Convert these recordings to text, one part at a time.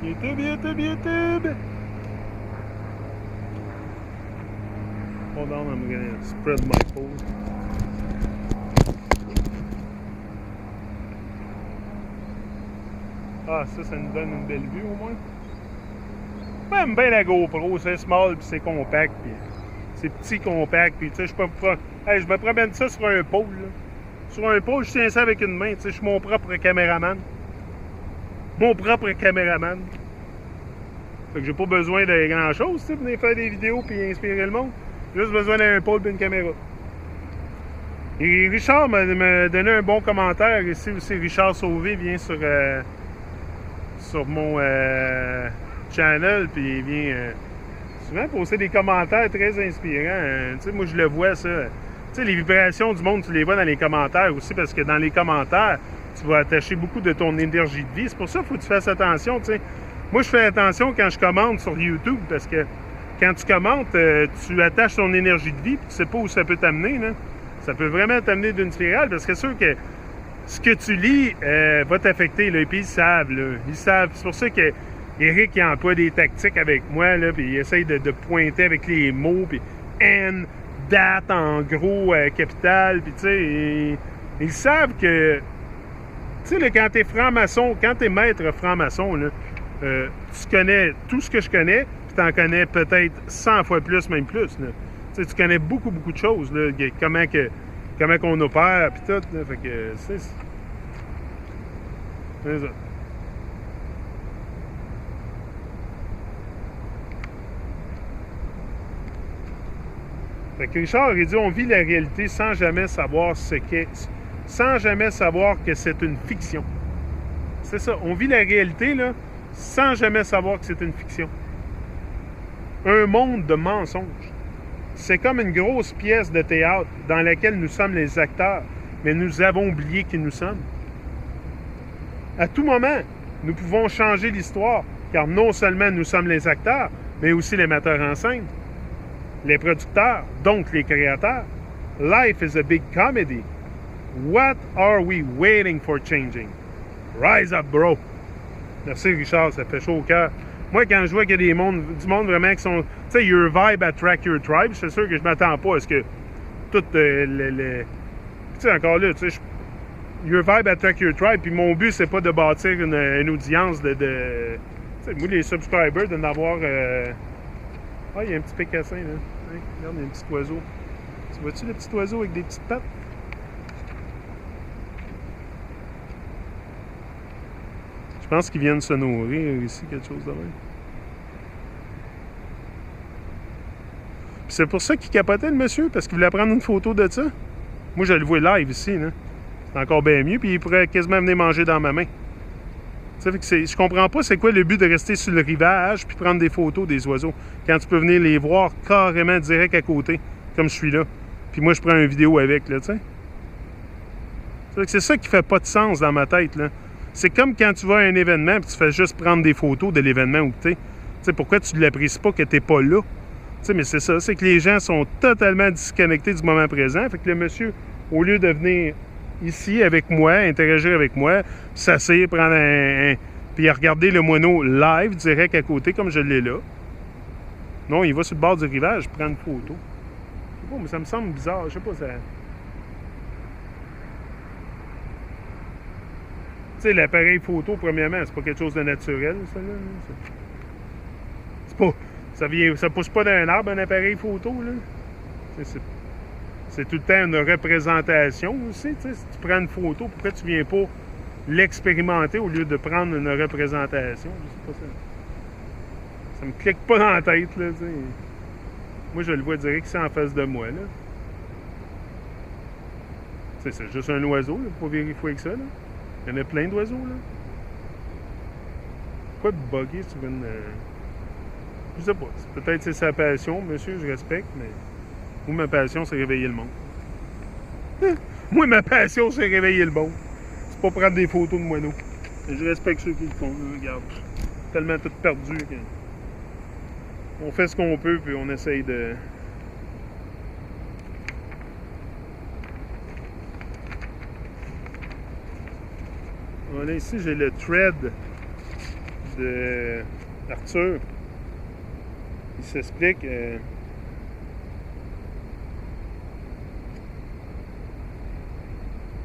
YouTube, YouTube, YouTube! Hold on, I'm gonna spread my pole. Ah, ça nous donne une belle vue au moins. J'aime bien la GoPro, c'est small puis c'est compact, puis c'est petit compact, puis tu sais, je me promène ça sur un pôle, là. Sur un pôle, je tiens ça avec une main, tu sais, je suis mon propre caméraman. Mon propre caméraman. Fait que j'ai pas besoin de grand chose, tu sais, pour venir faire des vidéos puis inspirer le monde. J'ai juste besoin d'un pôle et une caméra. Et Richard m'a donné un bon commentaire ici aussi. Richard Sauvé vient sur mon channel, puis il vient souvent poster des commentaires très inspirants. Tu sais, moi je le vois ça. Tu sais, les vibrations du monde, tu les vois dans les commentaires aussi, parce que dans les commentaires, tu vas attacher beaucoup de ton énergie de vie. C'est pour ça qu'il faut que tu fasses attention, tu sais. Moi, je fais attention quand je commente sur YouTube, parce que quand tu commentes, tu attaches ton énergie de vie, puis tu sais pas où ça peut t'amener, là. Ça peut vraiment t'amener d'une spirale, parce que c'est sûr que ce que tu lis va t'affecter, là, et puis ils savent, là. Ils savent. C'est pour ça que Eric, il emploie des tactiques avec moi, là, puis il essaye de pointer avec les mots, puis N, date en gros, capital, puis tu sais, ils savent que, tu sais, là, quand t'es franc-maçon, quand t'es maître franc-maçon, là, tu connais tout ce que je connais, puis t'en connais peut-être 100 fois plus, même plus, là. Tu sais, tu connais beaucoup de choses, là, comment qu'on opère, puis tout, là, fait que, c'est ça. Fait que Richard, il dit, on vit la réalité sans jamais savoir ce qu'est, sans jamais savoir que c'est une fiction. C'est ça, on vit la réalité, là, sans jamais savoir que c'est une fiction. Un monde de mensonges. C'est comme une grosse pièce de théâtre dans laquelle nous sommes les acteurs, mais nous avons oublié qui nous sommes. À tout moment, nous pouvons changer l'histoire, car non seulement nous sommes les acteurs, mais aussi les metteurs en scène, les producteurs, donc les créateurs. Life is a big comedy. What are we waiting for changing? Rise up, bro! Merci, Richard, ça fait chaud au cœur. Moi, quand je vois qu'il y a du monde vraiment qui sont... Tu sais, your vibe attract your tribe, c'est sûr que je m'attends pas à ce que tout tu sais, encore là, tu sais, your vibe attract your tribe, puis mon but, c'est pas de bâtir une audience de tu sais, moi, les subscribers, d'en avoir... Ah, il y a un petit pécassin, là. Hein? Regarde, il y a un petit oiseau. Tu vois-tu le petit oiseau avec des petites pattes? Je pense qu'ils viennent se nourrir ici, quelque chose de même. Puis c'est pour ça qu'il capotait, le monsieur, parce qu'il voulait prendre une photo de ça. Moi, je le vois live ici, là. C'est encore bien mieux, puis il pourrait quasiment venir manger dans ma main. Ça fait que je comprends pas c'est quoi le but de rester sur le rivage puis prendre des photos des oiseaux quand tu peux venir les voir carrément direct à côté, comme je suis là. Puis moi, je prends une vidéo avec, là, tu sais. C'est ça qui fait pas de sens dans ma tête, là. C'est comme quand tu vas à un événement puis tu fais juste prendre des photos de l'événement où tu es. Tu sais, pourquoi tu ne l'apprécies pas que tu n'es pas là? Tu sais, mais c'est ça, c'est que les gens sont totalement disconnectés du moment présent. Fait que le monsieur, au lieu de venir ici avec moi, interagir avec moi, s'asseoir, prendre puis regarder le moineau live, direct à côté, comme je l'ai là. Non, il va sur le bord du rivage, prendre une photo. Je sais pas, mais ça me semble bizarre. Je sais pas, ça... Tu sais, l'appareil photo, premièrement, c'est pas quelque chose de naturel, ça, là. C'est pas... Ça pousse pas d'un arbre, un appareil photo, là. C'est tout le temps une représentation aussi, tu sais. Si tu prends une photo, pourquoi tu viens pas l'expérimenter au lieu de prendre une représentation? Je sais pas ça. Ça me clique pas dans la tête, là, tu sais. Moi, je le vois direct ici en face de moi, là. Tu sais, c'est juste un oiseau, là, faut pas vérifier avec ça, là. Il y en a plein d'oiseaux, là. Pourquoi bugger sur une... Je sais pas. Peut-être c'est sa passion, monsieur, je respecte, mais... Moi, ma passion, c'est réveiller le monde. Moi, ma passion, c'est réveiller le monde. C'est pas prendre des photos de moineaux. Je respecte ceux qui le font, là. Regarde. Tellement tout perdu que... On fait ce qu'on peut, puis on essaye de... Voilà, ici, j'ai le thread d'Arthur. Il s'explique. Tu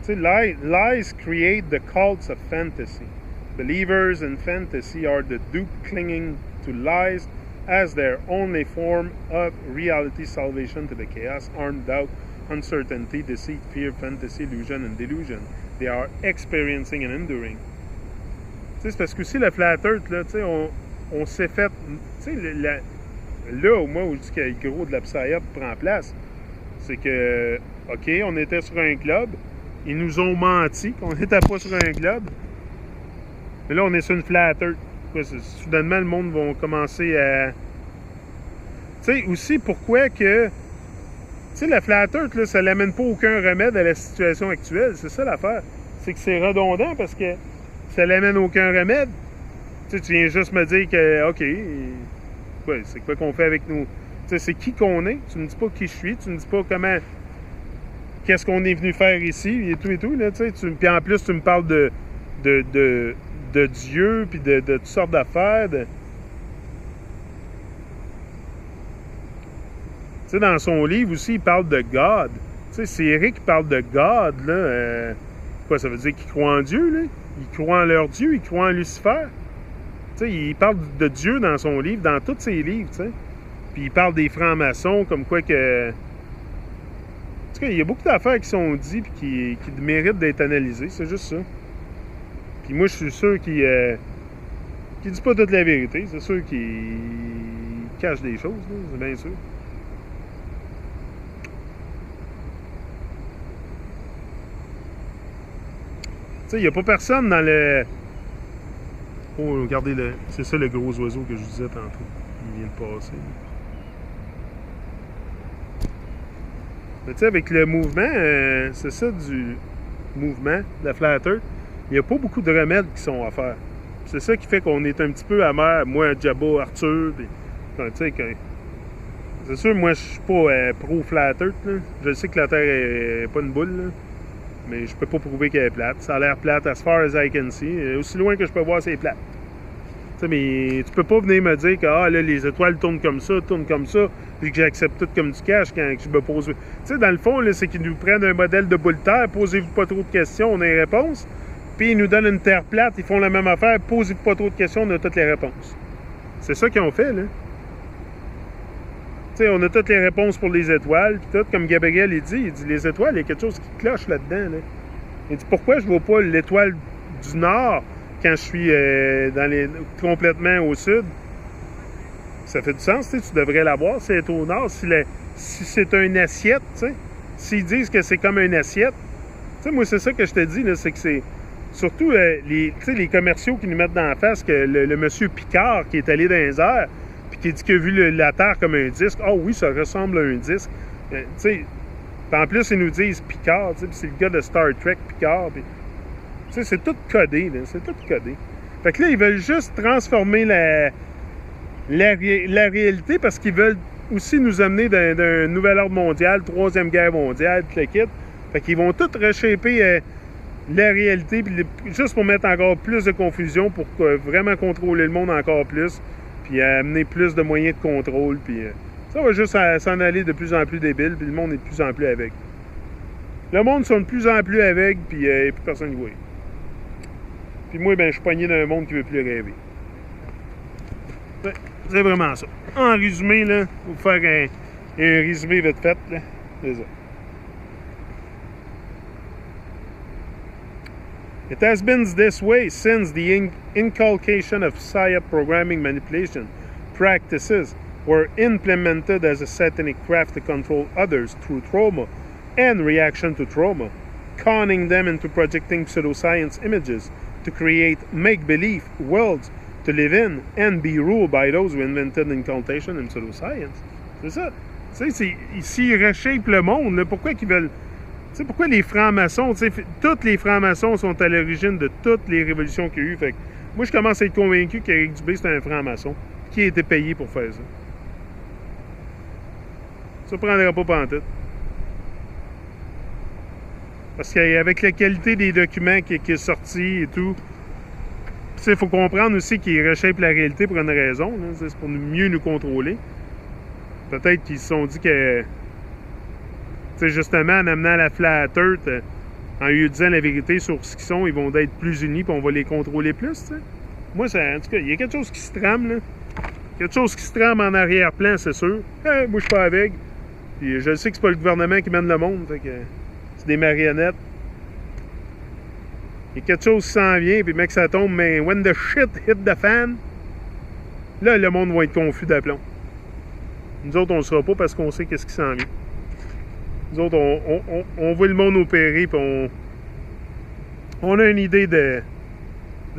sais, lies create the cults of fantasy. Believers in fantasy are the dupe clinging to lies as their only form of reality, salvation to the chaos, harm, doubt, uncertainty, deceit, fear, fantasy, illusion, and delusion they are experiencing and enduring. Tu sais, c'est parce que aussi le flat earth, là, tu sais, on s'est fait. Tu sais, là, au moins où je dis que le gros de la psyop prend place, c'est que, OK, on était sur un globe, ils nous ont menti qu'on n'était pas sur un globe, mais là, on est sur une flat earth. Soudainement, le monde va commencer à... Tu sais, aussi, pourquoi que... Tu sais, la flat earth, là, ça n'amène pas aucun remède à la situation actuelle. C'est ça l'affaire. C'est que c'est redondant parce que ça n'amène aucun remède. Tu sais, tu viens juste me dire que, OK, ouais, c'est quoi qu'on fait avec nous? Tu sais, c'est qui qu'on est. Tu me dis pas qui je suis. Tu me dis pas comment... Qu'est-ce qu'on est venu faire ici et tout, là, tu sais. Puis en plus, tu me parles de Dieu, puis de toutes sortes d'affaires. Tu sais, dans son livre aussi, il parle de God. Tu sais, c'est Eric qui parle de God, là. Quoi, ça veut dire qu'ils croient en Dieu, là? Ils croient en leur Dieu, ils croient en Lucifer. Tu sais, il parle de Dieu dans son livre, dans tous ses livres, tu sais. Puis il parle des francs-maçons, comme quoi que... En tout cas, il y a beaucoup d'affaires qui sont dites et qui méritent d'être analysées, c'est juste ça. Puis moi, je suis sûr qu'il dit pas toute la vérité. C'est sûr qu'il cache des choses, là, c'est bien sûr. Tu sais, il n'y a pas personne dans le... Oh, regardez, c'est ça le gros oiseau que je disais tantôt. Il vient de passer. Mais tu sais, avec le mouvement, c'est ça du mouvement, de la flat earth, il n'y a pas beaucoup de remèdes qui sont à faire. C'est ça qui fait qu'on est un petit peu amer. Moi, Jabba, Arthur, puis, tu sais, c'est sûr, moi, je suis pas pro-flat earth, là. Je sais que la Terre est pas une boule, là, mais je peux pas prouver qu'elle est plate. Ça a l'air plate as far as I can see. Aussi loin que je peux voir, c'est plate. Tu sais, mais tu peux pas venir me dire que là, les étoiles tournent comme ça, puis que j'accepte tout comme du cash quand je me pose... Tu sais, dans le fond, là, c'est qu'ils nous prennent un modèle de boule de terre, posez-vous pas trop de questions, on a les réponses. Puis ils nous donnent une terre plate, ils font la même affaire, posez-vous pas trop de questions, on a toutes les réponses. C'est ça qu'ils ont fait, là. Tu sais, on a toutes les réponses pour les étoiles, puis tout, comme Gabriel, il dit les étoiles, il y a quelque chose qui cloche là-dedans, là. Il dit, pourquoi je vois pas l'étoile du Nord quand je suis complètement au sud? Ça fait du sens, tu sais, tu devrais la voir, si elle est au Nord, si c'est une assiette, tu sais. S'ils disent que c'est comme une assiette, tu sais, moi, c'est ça que je te dis, là, c'est que c'est... Surtout, les commerciaux qui nous mettent dans la face que le monsieur Picard qui est allé dans les airs, puis qui dit qu'il a vu la Terre comme un disque. Ah oui, ça ressemble à un disque. Tu sais, en plus, ils nous disent Picard, tu sais, puis c'est le gars de Star Trek, Picard. Tu sais, c'est tout codé, là, c'est tout codé. Fait que là, ils veulent juste transformer la réalité parce qu'ils veulent aussi nous amener d'un nouvel ordre mondial, troisième guerre mondiale, tout le kit. Fait qu'ils vont tout reshaper la réalité, puis juste pour mettre encore plus de confusion, pour vraiment contrôler le monde encore plus, puis amener plus de moyens de contrôle, puis ça va juste s'en aller de plus en plus débile, puis le monde est de plus en plus avec. Le monde sont de plus en plus avec, puis plus personne n'y voit. Puis moi, ben, je suis pogné d'un monde qui veut plus rêver. C'est vraiment ça. En résumé, là, pour faire un résumé vite fait, là, c'est ça. It has been this way since the inculcation of psyop programming manipulation practices were implemented as a satanic craft to control others through trauma and reaction to trauma, conning them into projecting pseudoscience images to create make-believe worlds to live in and be ruled by those who invented incultation and pseudoscience. C'est ça. Tu sais, s'ils reshapent le monde, là, pourquoi qu'ils veulent... Tu sais, pourquoi les francs-maçons, tu sais, tous les francs-maçons sont à l'origine de toutes les révolutions qu'il y a eu. Fait que moi, je commence à être convaincu qu'Éric Dubé, c'est un franc-maçon qui a été payé pour faire ça. Ça ne prendra pas pantoute. Parce qu'avec la qualité des documents qui est sorti et tout, il faut comprendre aussi qu'ils reshapent la réalité pour une raison. C'est pour mieux nous contrôler. Peut-être qu'ils se sont dit que, justement, en amenant la Flat Earth, en lui disant la vérité sur ce qu'ils sont, ils vont être plus unis, puis on va les contrôler plus. T'sais. Moi, en tout cas, il y a quelque chose qui se trame, là. Quelque chose qui se trame en arrière-plan, c'est sûr. Moi, je suis pas avec. Puis je sais que c'est pas le gouvernement qui mène le monde, fait que c'est des marionnettes. Il y a quelque chose qui s'en vient, puis mec, ça tombe, mais when the shit hit the fan, là, le monde va être confus d'aplomb. Nous autres, on le sera pas parce qu'on sait qu'est-ce qui s'en vient. Nous autres, on voit le monde opérer, puis on a une idée de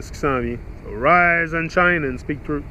ce qui s'en vient. So rise and shine and speak truth.